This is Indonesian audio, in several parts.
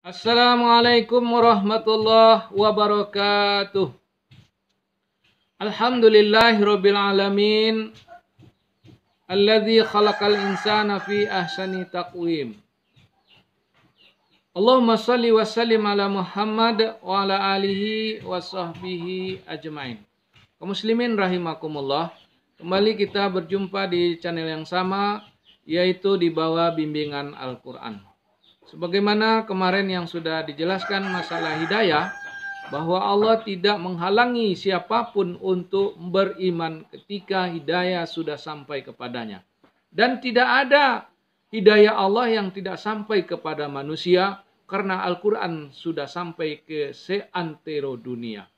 Assalamualaikum warahmatullahi wabarakatuh. Alhamdulillahirabbil alamin. Alladzi khalaqal insana fi ahsani taqwim. Allahumma shalli wa sallim ala Muhammad wa ala alihi wa sahbihi ajmain. Kaum muslimin rahimakumullah. Kembali kita berjumpa di channel yang sama, yaitu di bawah bimbingan Al-Quran. Sebagaimana kemarin yang sudah dijelaskan masalah hidayah, bahwa Allah tidak menghalangi siapapun untuk beriman ketika hidayah sudah sampai kepadanya. Dan tidak ada hidayah Allah yang tidak sampai kepada manusia, karena Al-Quran sudah sampai ke seantero dunia.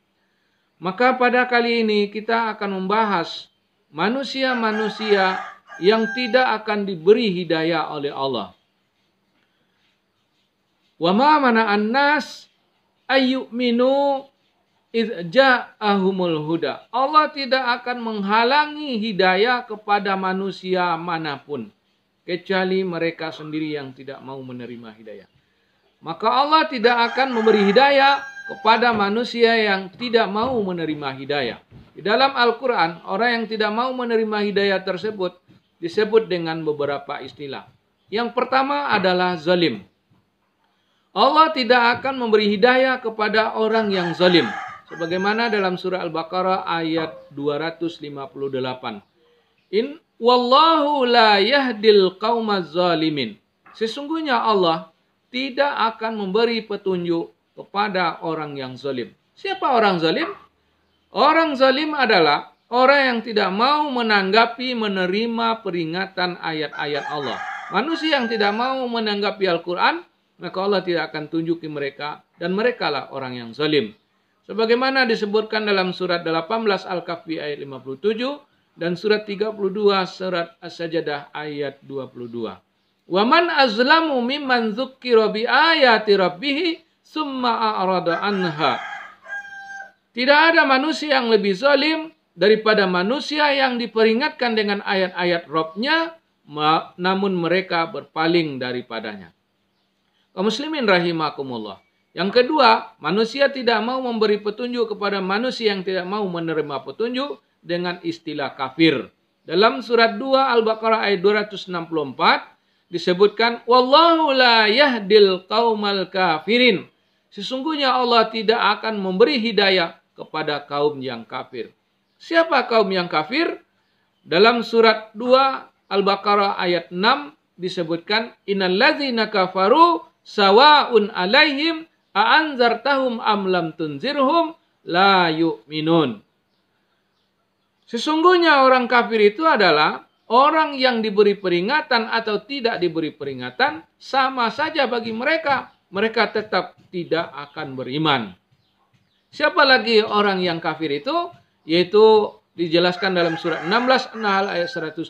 Maka pada kali ini kita akan membahas manusia-manusia yang tidak akan diberi hidayah oleh Allah. Wa ma mana'an nas ayyuminu idz ja'ahumul huda. Allah tidak akan menghalangi hidayah kepada manusia manapun, kecuali mereka sendiri yang tidak mau menerima hidayah. Maka Allah tidak akan memberi hidayah kepada manusia yang tidak mau menerima hidayah. Di dalam Al-Quran, orang yang tidak mau menerima hidayah tersebut disebut dengan beberapa istilah. Yang pertama adalah zalim. Allah tidak akan memberi hidayah kepada orang yang zalim. Sebagaimana dalam surah Al-Baqarah ayat 258. Wallahu la yahdil qaumaz zalimin. Sesungguhnya Allah tidak akan memberi petunjuk kepada orang yang zalim. Siapa orang zalim? Orang zalim adalah orang yang tidak mau menanggapi, menerima peringatan ayat-ayat Allah. Manusia yang tidak mau menanggapi Al-Quran, maka Allah tidak akan tunjuki mereka, dan merekalah orang yang zalim. Sebagaimana disebutkan dalam surat 18 Al-Kahfi ayat 57 dan surat 32 surat As-Sajdah ayat 22. Wa man azlamu mimman dzukkira bi ayati rabbih summa a'rada anha. Tidak ada manusia yang lebih zalim daripada manusia yang diperingatkan dengan ayat-ayat Rabb-nya, namun mereka berpaling daripadanya. Kaum muslimin rahimakumullah. Yang kedua, manusia tidak mau memberi petunjuk kepada manusia yang tidak mau menerima petunjuk dengan istilah kafir. Dalam surat 2 Al-Baqarah ayat 264 disebutkan, Wallahu la yahdil qaumal kafirin. Sesungguhnya Allah tidak akan memberi hidayah kepada kaum yang kafir. Siapa kaum yang kafir? Dalam surat 2 Al-Baqarah ayat 6 disebutkan, Innalladzina kafaru sawa'un alaihim a'anzartahum am lam tunzirhum la yu'minun. Sesungguhnya orang kafir itu adalah orang yang diberi peringatan atau tidak diberi peringatan, sama saja bagi mereka. Mereka tetap tidak akan beriman. Siapa lagi orang yang kafir itu? Yaitu dijelaskan dalam surat 16 An-Nahl ayat 107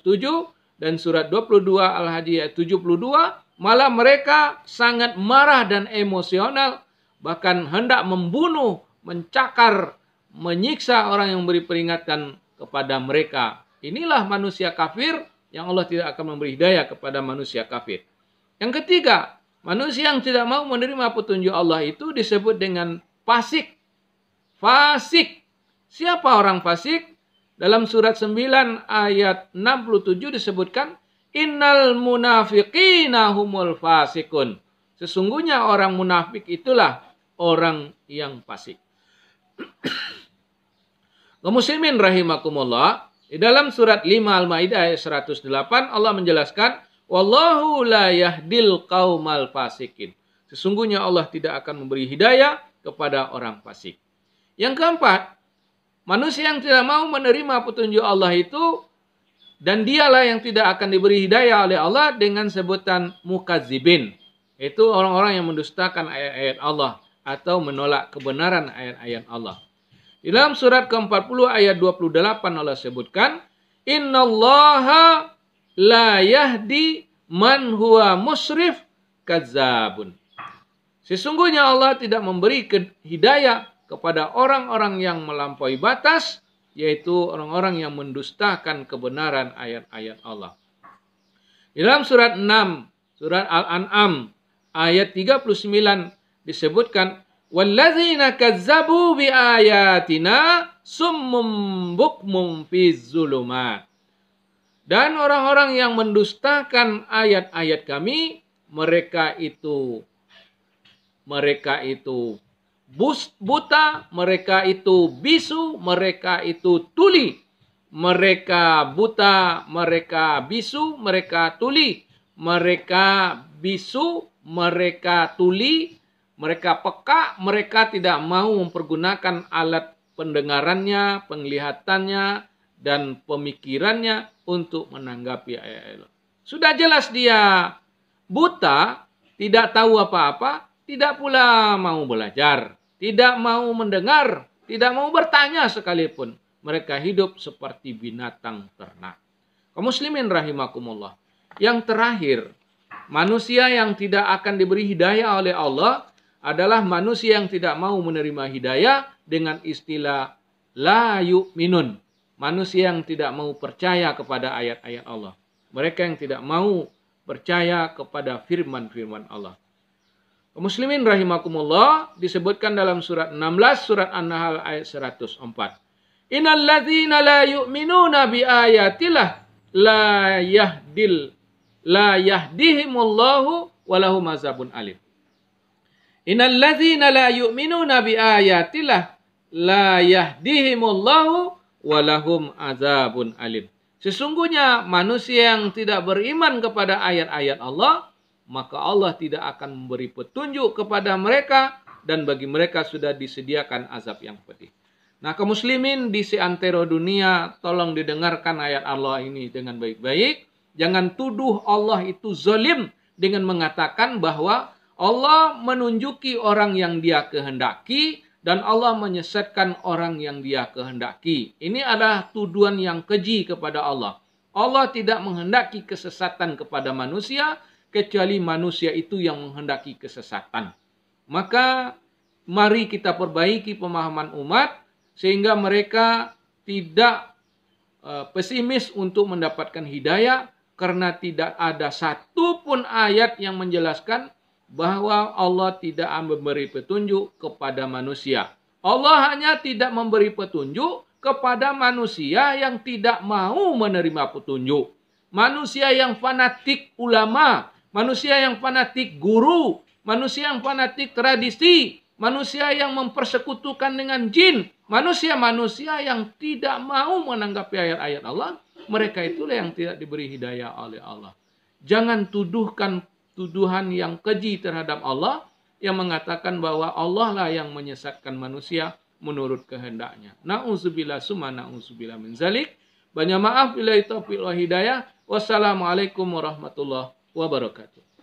dan surat 22 Al-Hajj ayat 72. Malah mereka sangat marah dan emosional, bahkan hendak membunuh, mencakar, menyiksa orang yang memberi peringatan kepada mereka. Inilah manusia kafir yang Allah tidak akan memberi hidayah kepada manusia kafir. Yang ketiga, manusia yang tidak mau menerima petunjuk Allah itu disebut dengan fasik. Fasik. Siapa orang fasik? Dalam surat 9 ayat 67 disebutkan, Innal munafiqina humul fasikun. Sesungguhnya orang munafik itulah orang yang fasik. Kaum muslimin rahimakumullah. Di dalam surat 5 Al-Maidah ayat 108 Allah menjelaskan, Wallahu la yahdil qaumal fasikin. Sesungguhnya Allah tidak akan memberi hidayah kepada orang fasik. Yang keempat, manusia yang tidak mau menerima petunjuk Allah itu, dan dialah yang tidak akan diberi hidayah oleh Allah dengan sebutan mukadzibin. Itu orang-orang yang mendustakan ayat-ayat Allah atau menolak kebenaran ayat-ayat Allah. Di dalam surat ke-40 ayat 28 Allah sebutkan, Innallaha la yahdi man huwa musrif kadzabun. Sesungguhnya Allah tidak memberi hidayah kepada orang-orang yang melampaui batas, yaitu orang-orang yang mendustakan kebenaran ayat-ayat Allah. Di dalam surat 6, surat Al-An'am, ayat 39 disebutkan wallazina kazzabu biayatina summum bukmum fiz zulumat. Dan orang-orang yang mendustakan ayat-ayat kami, mereka itu buta, mereka itu bisu, mereka itu tuli. Mereka buta, mereka bisu, mereka tuli. Mereka bisu, mereka tuli, mereka peka, mereka tidak mau mempergunakan alat pendengarannya, penglihatannya, dan pemikirannya untuk menanggapi ayat-ayat. Sudah jelas dia buta, tidak tahu apa-apa, tidak pula mau belajar, tidak mau mendengar, tidak mau bertanya sekalipun. Mereka hidup seperti binatang ternak. Kaum muslimin rahimakumullah. Yang terakhir, manusia yang tidak akan diberi hidayah oleh Allah adalah manusia yang tidak mau menerima hidayah dengan istilah la yu'minun. Manusia yang tidak mau percaya kepada ayat-ayat Allah. Mereka yang tidak mau percaya kepada firman-firman Allah. Muslimin rahimakumullah, disebutkan dalam surat 16, surat An-Nahl ayat 104. Innal ladzina la yu'minuna bi ayatillah la yahdihimullahu walahum azabun alim. Innal ladzina la yu'minuna bi ayatillah la yahdihimullahu walahum azabun alim. Sesungguhnya manusia yang tidak beriman kepada ayat-ayat Allah, maka Allah tidak akan memberi petunjuk kepada mereka dan bagi mereka sudah disediakan azab yang pedih. Nah, kaum muslimin di seantero dunia, tolong didengarkan ayat Allah ini dengan baik-baik. Jangan tuduh Allah itu zalim dengan mengatakan bahwa Allah menunjuki orang yang Dia kehendaki dan Allah menyesatkan orang yang Dia kehendaki. Ini adalah tuduhan yang keji kepada Allah. Allah tidak menghendaki kesesatan kepada manusia, kecuali manusia itu yang menghendaki kesesatan. Maka mari kita perbaiki pemahaman umat, sehingga mereka tidak pesimis untuk mendapatkan hidayah, karena tidak ada satupun ayat yang menjelaskan bahwa Allah tidak memberi petunjuk kepada manusia. Allah hanya tidak memberi petunjuk kepada manusia yang tidak mau menerima petunjuk. Manusia yang fanatik ulama, manusia yang fanatik guru, manusia yang fanatik tradisi, manusia yang mempersekutukan dengan jin, manusia-manusia yang tidak mau menanggapi ayat-ayat Allah, mereka itulah yang tidak diberi hidayah oleh Allah. Jangan tuduhkan tuduhan yang keji terhadap Allah yang mengatakan bahwa Allah lah yang menyesatkan manusia menurut kehendaknya. Na'udzubillah summa na'udzubillah min zalik. Banyak maaf bila taufiq wal hidayah. Wassalamualaikum warahmatullahi wabarakatuh.